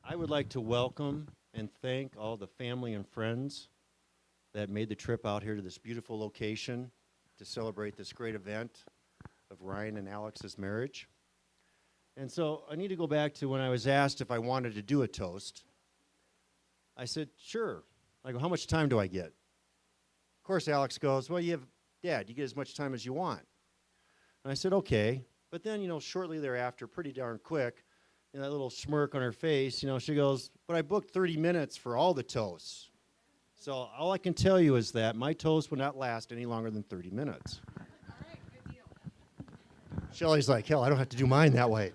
I would like to welcome and thank all the family and friends that made the trip out here to this beautiful location to celebrate this great event of Ryan and Alex's marriage. And so I need to go back to when I was asked if I wanted to do a toast. I said, sure. I go, how much time do I get? Of course, Alex goes, well, Dad, you get as much time as you want. And I said, okay. But then, shortly thereafter, pretty darn quick, that little smirk on her face, she goes, but I booked 30 minutes for all the toasts. So all I can tell you is that my toast will not last any longer than 30 minutes. All right, good deal. Shelly's like, hell, I don't have to do mine that way.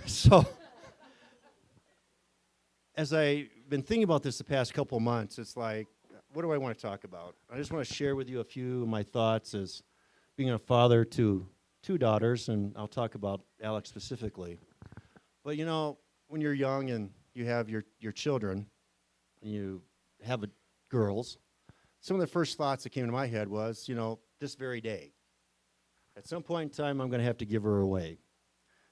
So as I've been thinking about this the past couple of months, it's like, what do I want to talk about? I just want to share with you a few of my thoughts as being a father to two daughters, and I'll talk about Alex specifically. But when you're young and you have your children, and you have girls, some of the first thoughts that came into my head was, this very day. At some point in time, I'm going to have to give her away.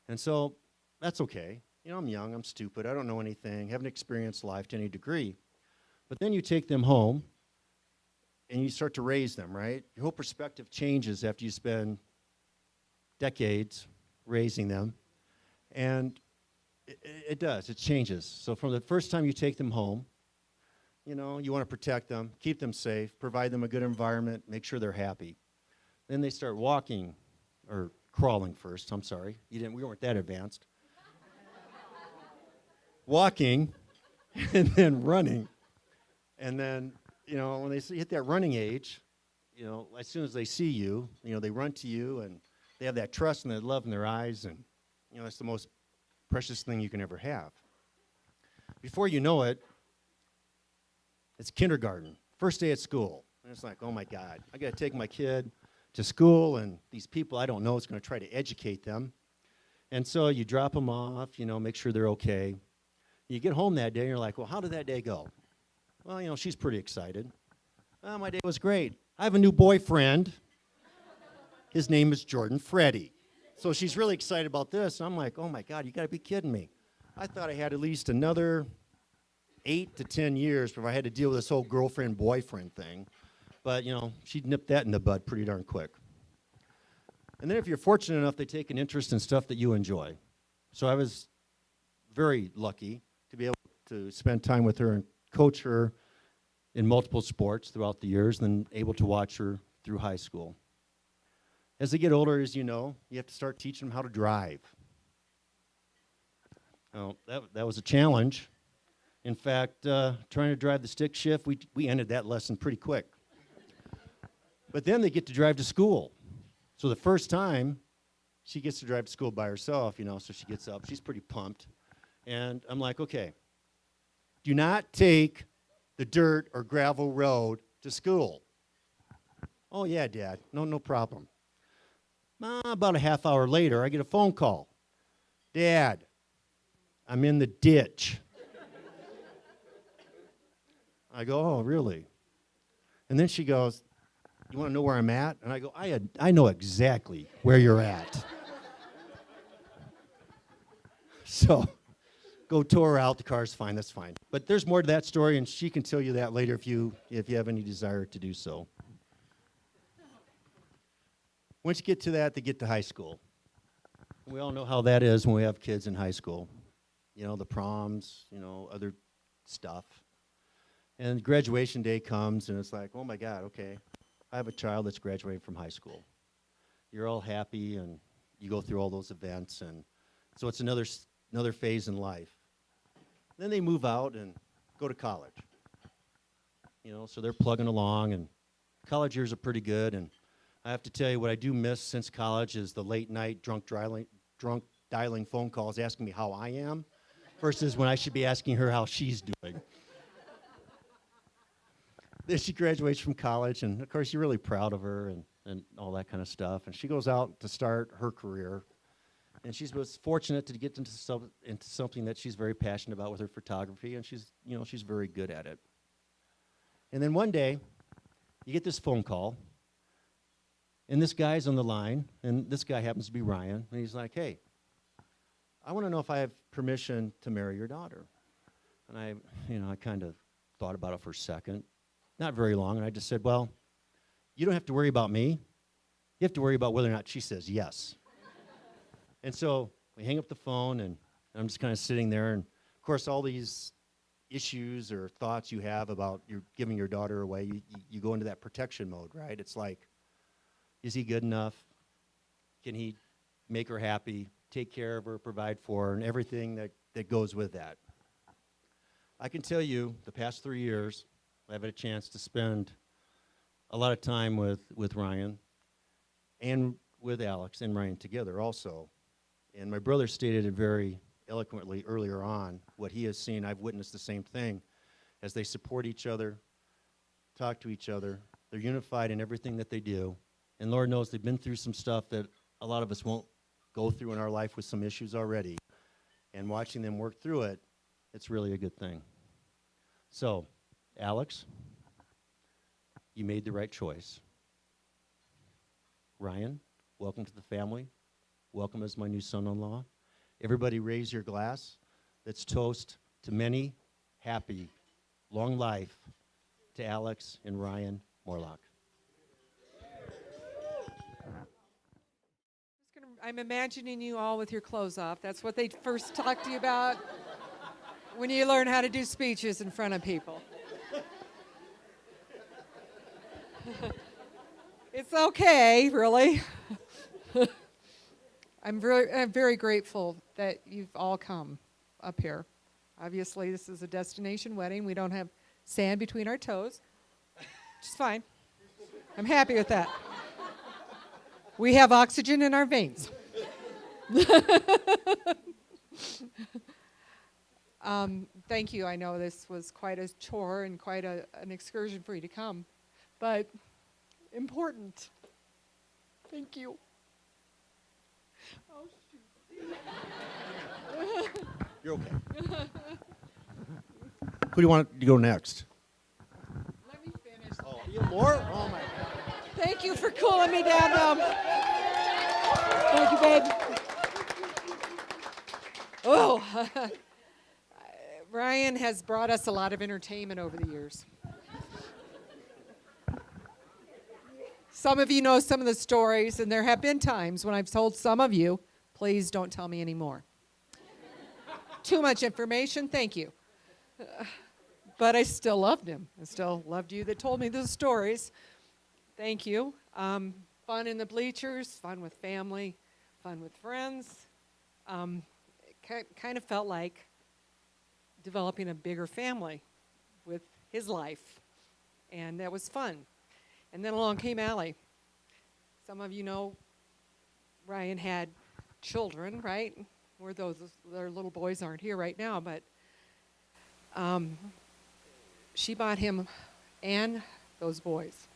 And so that's okay. I'm young, I'm stupid, I don't know anything, haven't experienced life to any degree. But then you take them home, and you start to raise them, right? Your whole perspective changes after you spend decades raising them. And it does, it changes. So from the first time you take them home, you want to protect them, keep them safe, provide them a good environment, make sure they're happy. Then they start walking, or crawling first, I'm sorry. We weren't that advanced. Walking, and then running. And then, when they hit that running age, as soon as they see you, they run to you, and they have that trust and that love in their eyes, and, that's the most precious thing you can ever have. Before you know it, it's kindergarten, first day at school. And it's like, oh my God, I got to take my kid to school, and these people I don't know is going to try to educate them. And so you drop them off, make sure they're okay. You get home that day, and you're like, well, how did that day go? Well, she's pretty excited. Well, my day was great. I have a new boyfriend. His name is Jordan Freddy. So she's really excited about this. I'm like, oh my God, you got to be kidding me. I thought I had at least another 8 to 10 years before I had to deal with this whole girlfriend-boyfriend thing. But, she'd nipped that in the bud pretty darn quick. And then if you're fortunate enough, they take an interest in stuff that you enjoy. So I was very lucky to be able to spend time with her and coach her in multiple sports throughout the years, and then able to watch her through high school. As they get older, as you know, you have to start teaching them how to drive. Well, that was a challenge. In fact, trying to drive the stick shift, we ended that lesson pretty quick. But then they get to drive to school. So the first time, she gets to drive to school by herself, so she gets up. She's pretty pumped. And I'm like, okay, do not take the dirt or gravel road to school. Oh, yeah, Dad. No problem. About a half hour later, I get a phone call. Dad, I'm in the ditch. I go, oh, really? And then she goes, you want to know where I'm at? And I go, I know exactly where you're at. So go tow her out. The car's fine. That's fine. But there's more to that story, and she can tell you that later if you have any desire to do so. Once you get to that, they get to high school. We all know how that is when we have kids in high school. The proms, other stuff. And graduation day comes, and it's like, oh my God, okay, I have a child that's graduating from high school. You're all happy, and you go through all those events, and so it's another phase in life. Then they move out and go to college. So they're plugging along, and college years are pretty good, and I have to tell you, what I do miss since college is the late night drunk dialing phone calls asking me how I am versus when I should be asking her how she's doing. Then she graduates from college, and of course you're really proud of her and all that kind of stuff. And she goes out to start her career, and she was fortunate to get into something that she's very passionate about with her photography, and she's very good at it. And then one day, you get this phone call. And this guy's on the line, and this guy happens to be Ryan, and he's like, hey, I want to know if I have permission to marry your daughter. And I kind of thought about it for a second, not very long, and I just said, well, you don't have to worry about me. You have to worry about whether or not she says yes. And so we hang up the phone, and I'm just kind of sitting there, and of course, all these issues or thoughts you have about giving your daughter away, you go into that protection mode, right? It's like, is he good enough? Can he make her happy, take care of her, provide for her, and everything that goes with that? I can tell you, the past 3 years, I've had a chance to spend a lot of time with Ryan and with Alex and Ryan together also. And my brother stated it very eloquently earlier on, what he has seen. I've witnessed the same thing as they support each other, talk to each other. They're unified in everything that they do. And Lord knows they've been through some stuff that a lot of us won't go through in our life with some issues already. And watching them work through it, it's really a good thing. So, Alex, you made the right choice. Ryan, welcome to the family. Welcome as my new son-in-law. Everybody raise your glass. Let's toast to many happy, long life to Alex and Ryan Morelock. I'm imagining you all with your clothes off. That's what they first talk to you about when you learn how to do speeches in front of people. It's okay, really. I'm very grateful that you've all come up here. Obviously, this is a destination wedding. We don't have sand between our toes, which is fine. I'm happy with that. We have oxygen in our veins. Thank you. I know this was quite a chore and quite an excursion for you to come, but important. Thank you. Oh, shoot. You're okay. Who do you want to go next? Let me finish. Oh, you have more? Oh, my God. Thank you for cooling me down. Thank you, babe. Oh, Ryan has brought us a lot of entertainment over the years. Some of you know some of the stories, and there have been times when I've told some of you, please don't tell me anymore. Too much information, thank you. But I still loved him. I still loved you that told me those stories. Thank you. Fun in the bleachers, fun with family, fun with friends. It kind of felt like developing a bigger family with his life, and that was fun. And then along came Allie. Some of you know Ryan had children, right? Their little boys aren't here right now, but she bought him and those boys.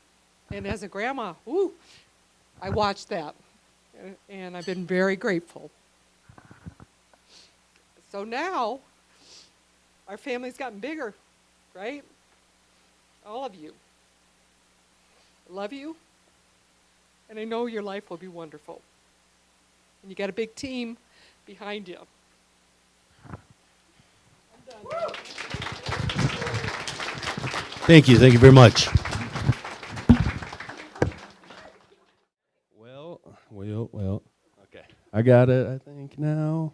And as a grandma, I watched that, and I've been very grateful. So now, our family's gotten bigger, right? All of you. I love you, and I know your life will be wonderful. And you got a big team behind you. I'm done. Thank you. Thank you very much. Well. Okay. I got it, I think, now.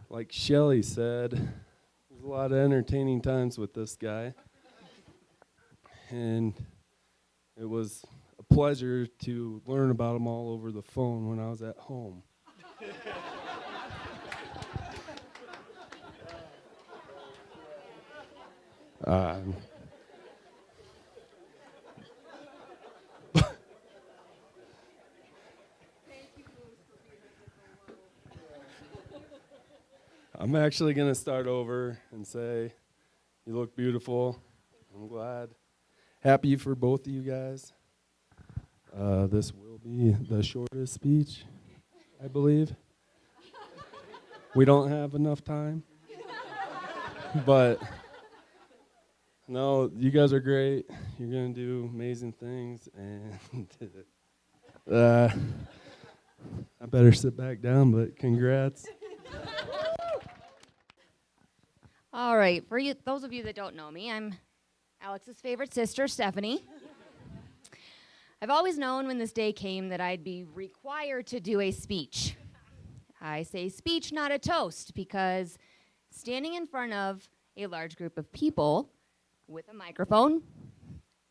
Like Shelly said, there's a lot of entertaining times with this guy. And it was a pleasure to learn about him all over the phone when I was at home. I'm actually going to start over and say, you look beautiful. I'm glad. Happy for both of you guys. This will be the shortest speech, I believe. We don't have enough time. But, no, you guys are great. You're going to do amazing things. And I better sit back down, but congrats. All right, for you, those of you that don't know me, I'm Alex's favorite sister, Stephanie. I've always known when this day came that I'd be required to do a speech. I say speech, not a toast, because standing in front of a large group of people with a microphone,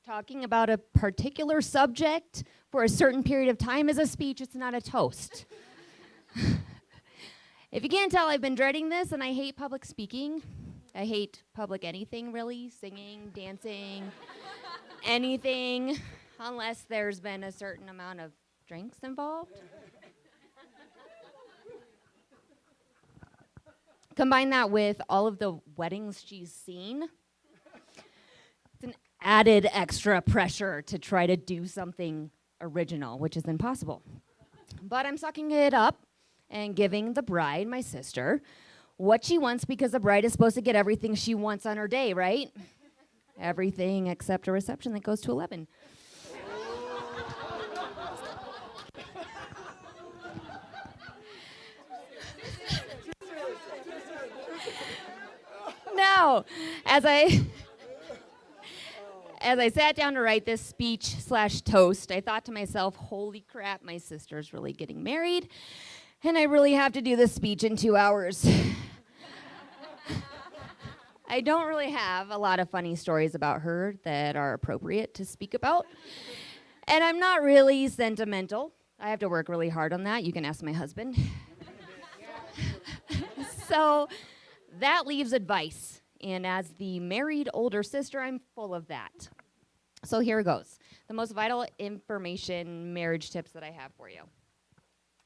talking about a particular subject for a certain period of time is a speech, it's not a toast. If you can't tell, I've been dreading this, and I hate public speaking. I hate public anything, really, singing, dancing, anything, unless there's been a certain amount of drinks involved. Combine that with all of the weddings she's seen. It's an added extra pressure to try to do something original, which is impossible. But I'm sucking it up and giving the bride, my sister, what she wants, because the bride is supposed to get everything she wants on her day, right? Everything except a reception that goes to 11. Now, as I sat down to write this speech/toast, I thought to myself, holy crap, my sister's really getting married, and I really have to do this speech in 2 hours. I don't really have a lot of funny stories about her that are appropriate to speak about, and I'm not really sentimental. I have to work really hard on that. You can ask my husband. So that leaves advice, and as the married older sister, I'm full of that. So here goes. The most vital information marriage tips that I have for you.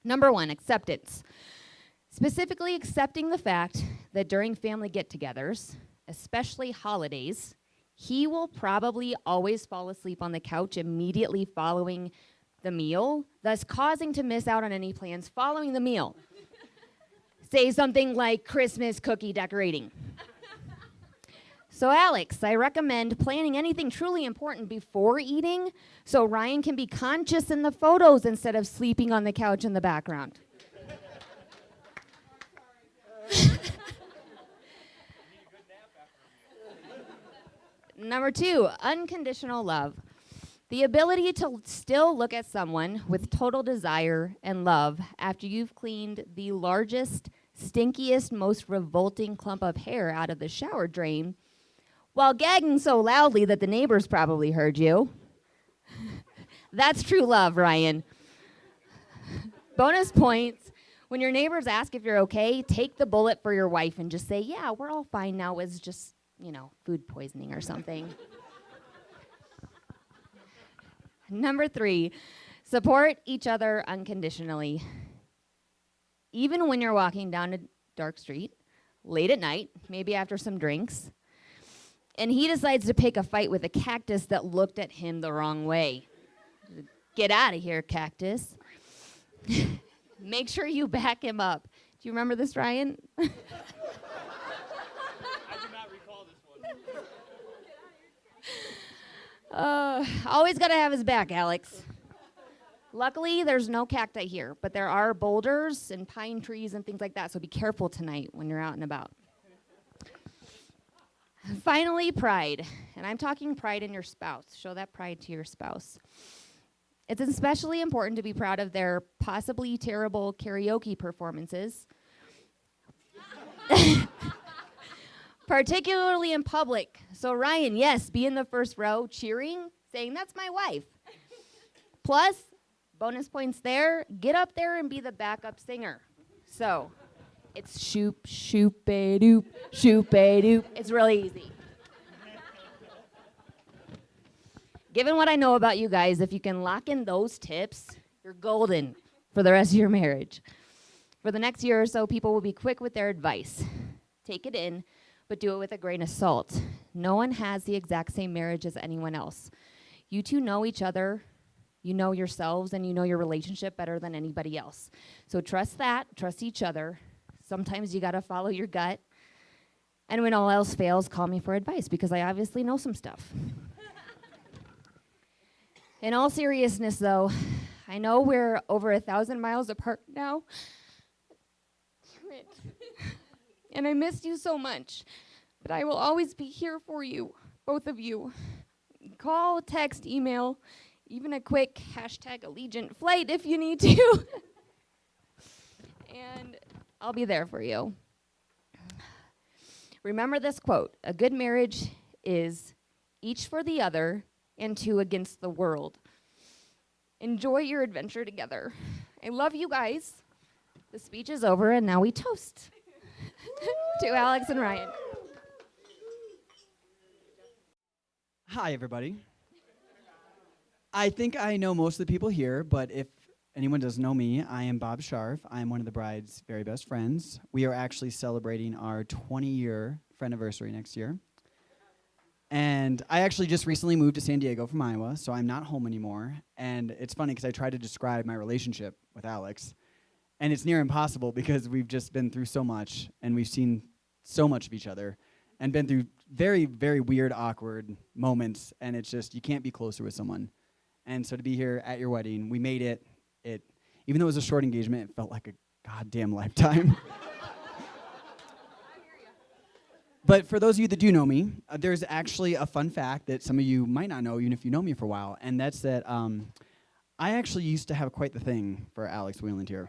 Number 1, acceptance. Specifically accepting the fact that during family get-togethers, especially holidays, he will probably always fall asleep on the couch immediately following the meal, thus causing to miss out on any plans following the meal. Say something like Christmas cookie decorating. So Alex, I recommend planning anything truly important before eating so Ryan can be conscious in the photos instead of sleeping on the couch in the background. Number 2, unconditional love. The ability to still look at someone with total desire and love after you've cleaned the largest, stinkiest, most revolting clump of hair out of the shower drain while gagging so loudly that the neighbors probably heard you. That's true love, Ryan. Bonus points. When your neighbors ask if you're okay, take the bullet for your wife and just say, yeah, we're all fine now. It was just, food poisoning or something. Number 3, support each other unconditionally. Even when you're walking down a dark street, late at night, maybe after some drinks, and he decides to pick a fight with a cactus that looked at him the wrong way. Get out of here, cactus. Make sure you back him up. Do you remember this, Ryan? I do not recall this one. Always got to have his back, Alex. Luckily, there's no cacti here, but there are boulders and pine trees and things like that, so be careful tonight when you're out and about. Finally, pride. And I'm talking pride in your spouse. Show that pride to your spouse. It's especially important to be proud of their possibly terrible karaoke performances, particularly in public. So Ryan, yes, be in the first row cheering, saying, that's my wife. Plus, bonus points there, get up there and be the backup singer. So it's shoop, shoop-a-doop, shoop-a-doop. It's really easy. Given what I know about you guys, if you can lock in those tips, you're golden for the rest of your marriage. For the next year or so, people will be quick with their advice. Take it in, but do it with a grain of salt. No one has the exact same marriage as anyone else. You two know each other, you know yourselves, and you know your relationship better than anybody else. So trust that, trust each other. Sometimes you gotta follow your gut. And when all else fails, call me for advice, because I obviously know some stuff. In all seriousness, though, I know we're over 1,000 miles apart now. Damn it. And I missed you so much. But I will always be here for you, both of you. Call, text, email, even a quick #Allegiant flight if you need to. And I'll be there for you. Remember this quote: a good marriage is each for the other and two against the world. Enjoy your adventure together. I love you guys. The speech is over, and now we toast to Alex and Ryan. Hi, everybody. I think I know most of the people here, but if anyone doesn't know me, I am Bob Scharf. I am one of the bride's very best friends. We are actually celebrating our 20-year friendiversary next year. And I actually just recently moved to San Diego from Iowa, so I'm not home anymore. And it's funny because I try to describe my relationship with Alex, and it's near impossible because we've just been through so much, and we've seen so much of each other, and been through very, very weird, awkward moments, and it's just, you can't be closer with someone. And so to be here at your wedding, we made it. Even though it was a short engagement, it felt like a goddamn lifetime. But for those of you that do know me, there's actually a fun fact that some of you might not know, even if you know me for a while, and that's that I actually used to have quite the thing for Alex Wheeland here.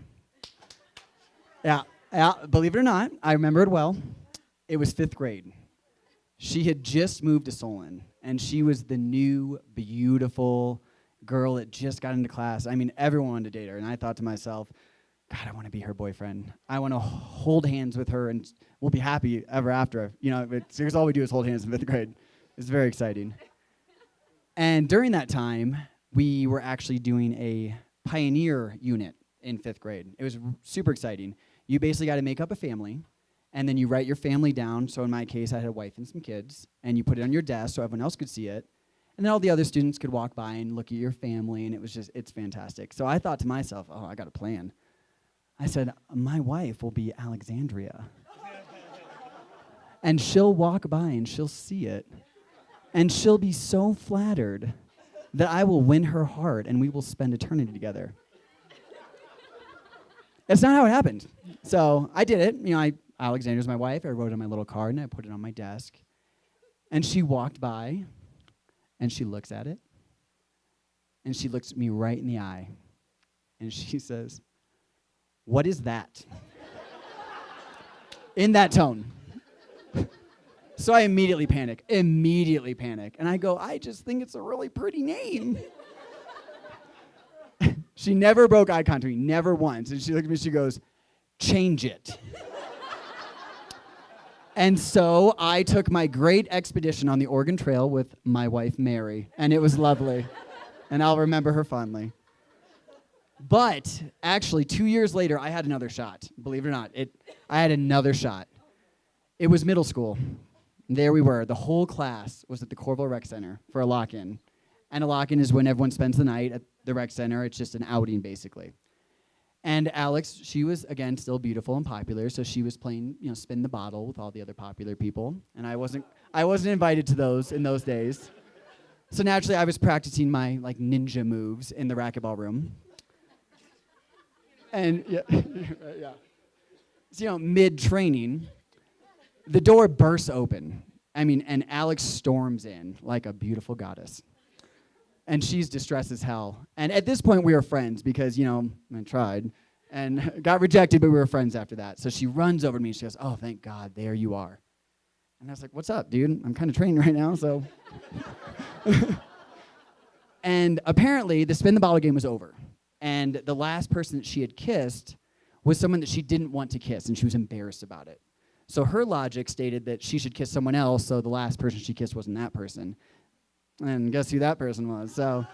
Yeah, believe it or not, I remember it well. It was 5th grade. She had just moved to Solon, and she was the new, beautiful girl that just got into class. I mean, everyone wanted to date her, and I thought to myself, God, I want to be her boyfriend. I want to hold hands with her, and we'll be happy ever after. You know, because all we do is hold hands in 5th grade. It's very exciting. And during that time, we were actually doing a pioneer unit in 5th grade. It was super exciting. You basically got to make up a family, and then you write your family down. So in my case, I had a wife and some kids, and you put it on your desk so everyone else could see it. And then all the other students could walk by and look at your family, and it's fantastic. So I thought to myself, oh, I got a plan. I said, my wife will be Alexandria. And she'll walk by and she'll see it. And she'll be so flattered that I will win her heart and we will spend eternity together. That's not how it happened. So I did it. You know, Alexandra's my wife. I wrote it on my little card and I put it on my desk. And she walked by and she looks at it. And she looks at me right in the eye. And she says, "What is that?" In that tone. So I immediately panic. And I go, I just think it's a really pretty name. She never broke eye contact with me, never once. And she looked at me, she goes, "Change it." And so I took my great expedition on the Oregon Trail with my wife, Mary. And it was lovely. And I'll remember her fondly. But actually, 2 years later, I had another shot. Believe it or not, I had another shot. It was middle school. There we were. The whole class was at the Corville Rec Center for a lock-in. And a lock-in is when everyone spends the night at the rec center. It's just an outing, basically. And Alex, she was, again, still beautiful and popular, so she was playing, spin the bottle with all the other popular people. And I wasn't invited to those in those days. So naturally, I was practicing my ninja moves in the racquetball room. And yeah. So, mid-training, the door bursts open. And Alex storms in like a beautiful goddess. And she's distressed as hell. And at this point, we were friends because, I tried and got rejected, but we were friends after that. So she runs over to me and she goes, "Oh, thank God, there you are." And I was like, "What's up, dude? I'm kind of training right now, so." And apparently, the spin the bottle game was over. And the last person that she had kissed was someone that she didn't want to kiss, and she was embarrassed about it. So her logic stated that she should kiss someone else, so the last person she kissed wasn't that person. And guess who that person was? So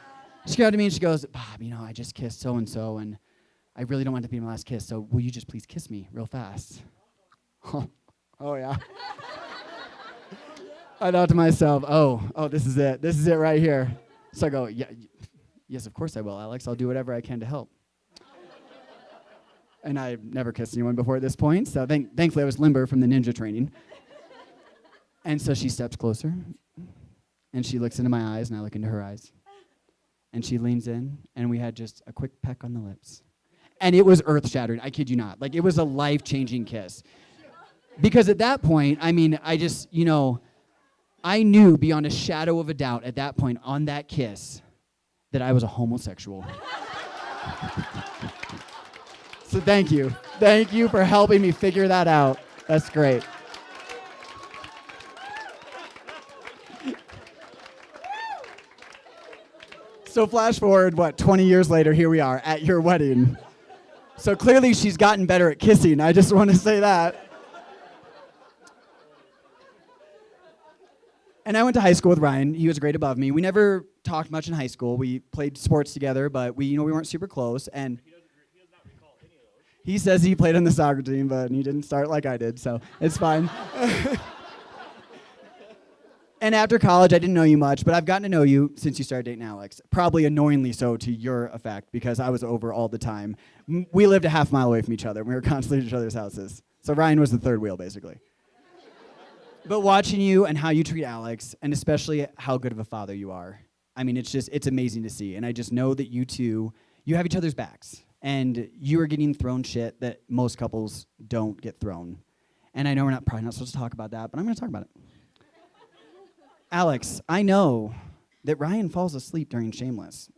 she came to me and she goes, "Bob, I just kissed so-and-so, and I really don't want it to be my last kiss, so will you just please kiss me real fast?" Oh yeah. I thought to myself, oh, this is it. This is it right here. So I go, "Yeah, yes, of course I will, Alex. I'll do whatever I can to help." And I've never kissed anyone before at this point, so thankfully I was limber from the ninja training. And so she steps closer, and she looks into my eyes, and I look into her eyes. And she leans in, and we had just a quick peck on the lips. And it was earth-shattering, I kid you not. Like, it was a life-changing kiss. Because at that point, I mean, I just, I knew beyond a shadow of a doubt at that point on that kiss that I was a homosexual. So thank you. Thank you for helping me figure that out. That's great. So flash forward, 20 years later, here we are at your wedding. So clearly she's gotten better at kissing. I just want to say that. And I went to high school with Ryan. He was a grade above me. We never talked much in high school. We played sports together, but we weren't super close. And He does not recall any of those. he says he played on the soccer team, but he didn't start like I did, so it's fine. And after college, I didn't know you much, but I've gotten to know you since you started dating Alex. Probably annoyingly so to your effect, because I was over all the time. We lived a half mile away from each other. We were constantly at each other's houses. So Ryan was the third wheel, basically. But watching you and how you treat Alex, and especially how good of a father you are, I mean, it's amazing to see. And I just know that you two, you have each other's backs. And you are getting thrown shit that most couples don't get thrown. And I know we're probably not supposed to talk about that, but I'm going to talk about it. Alex, I know that Ryan falls asleep during Shameless.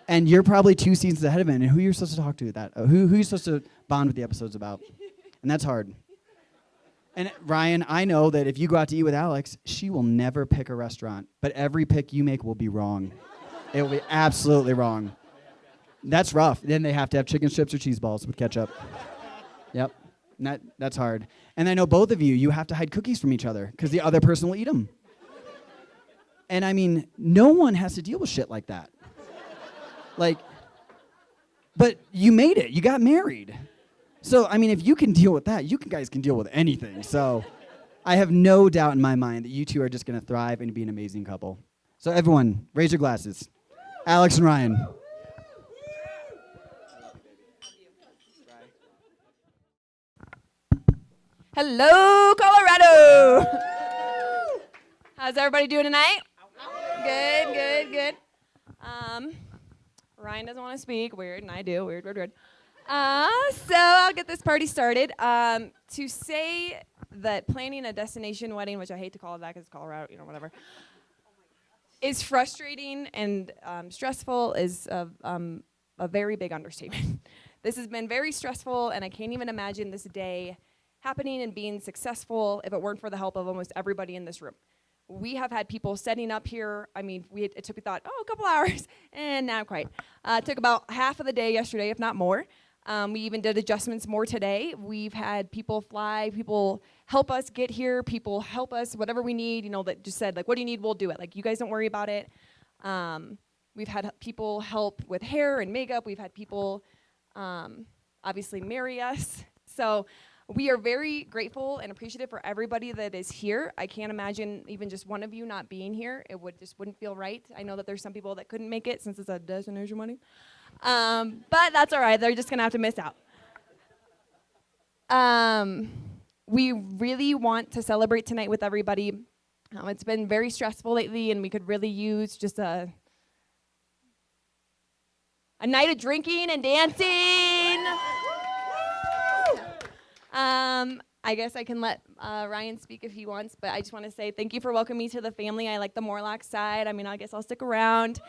And you're probably 2 seasons ahead of him, and who you're supposed to talk to at that? Who you're supposed to bond with the episodes about? And that's hard. And Ryan, I know that if you go out to eat with Alex, she will never pick a restaurant, but every pick you make will be wrong. It will be absolutely wrong. That's rough. Then they have to have chicken strips or cheese balls with ketchup. Yep. And that's hard. And I know both of you have to hide cookies from each other because the other person will eat them. And I mean, no one has to deal with shit like that. But you made it. You got married. So, I mean, if you can deal with that, you guys can deal with anything. So I have no doubt in my mind that you two are just going to thrive and be an amazing couple. So everyone, raise your glasses. Alex and Ryan. Hello, Colorado! How's everybody doing tonight? Good. Ryan doesn't want to speak. Weird, and I do. Weird. So I'll get this party started. To say that planning a destination wedding, which I hate to call it that because it's Colorado, whatever, is frustrating and stressful is a very big understatement. This has been very stressful, and I can't even imagine this day happening and being successful if it weren't for the help of almost everybody in this room. We have had people setting up here. I mean, it took, we thought, a couple hours, and not quite. It took about half of the day yesterday, if not more. We even did adjustments more today. We've had people fly, people help us get here, people help us, whatever we need, that just said, what do you need, we'll do it. You guys don't worry about it. We've had people help with hair and makeup. We've had people obviously marry us. So we are very grateful and appreciative for everybody that is here. I can't imagine even just one of you not being here. It wouldn't feel right. I know that there's some people that couldn't make it since it's a destination wedding. But that's all right. They're just going to have to miss out. We really want to celebrate tonight with everybody. It's been very stressful lately, and we could really use just a night of drinking and dancing. I guess I can let Ryan speak if he wants, but I just want to say thank you for welcoming me to the family. I like the Morelock side. I mean, I guess I'll stick around.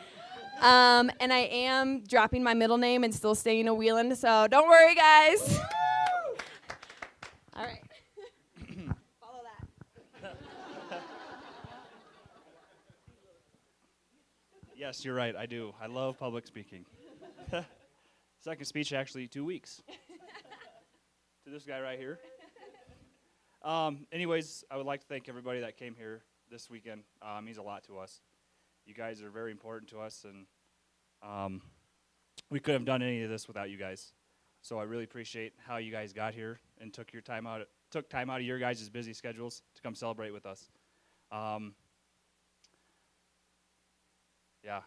And I am dropping my middle name and still staying a Wheeland, so don't worry, guys. All right. Follow that. Yes, you're right. I do. I love public speaking. Second speech, actually, 2 weeks. To this guy right here. Anyways, I would like to thank everybody that came here this weekend. It means a lot to us. You guys are very important to us, and we couldn't have done any of this without you guys. So I really appreciate how you guys got here and took time out of your guys' busy schedules to come celebrate with us. Yeah,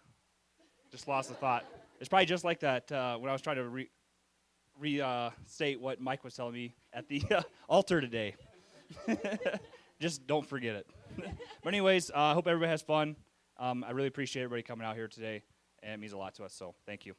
just lost the thought. It's probably just like that when I was trying to restate what Mike was telling me at the altar today. Just don't forget it. But anyways, I hope everybody has fun. I really appreciate everybody coming out here today. and it means a lot to us. So thank you.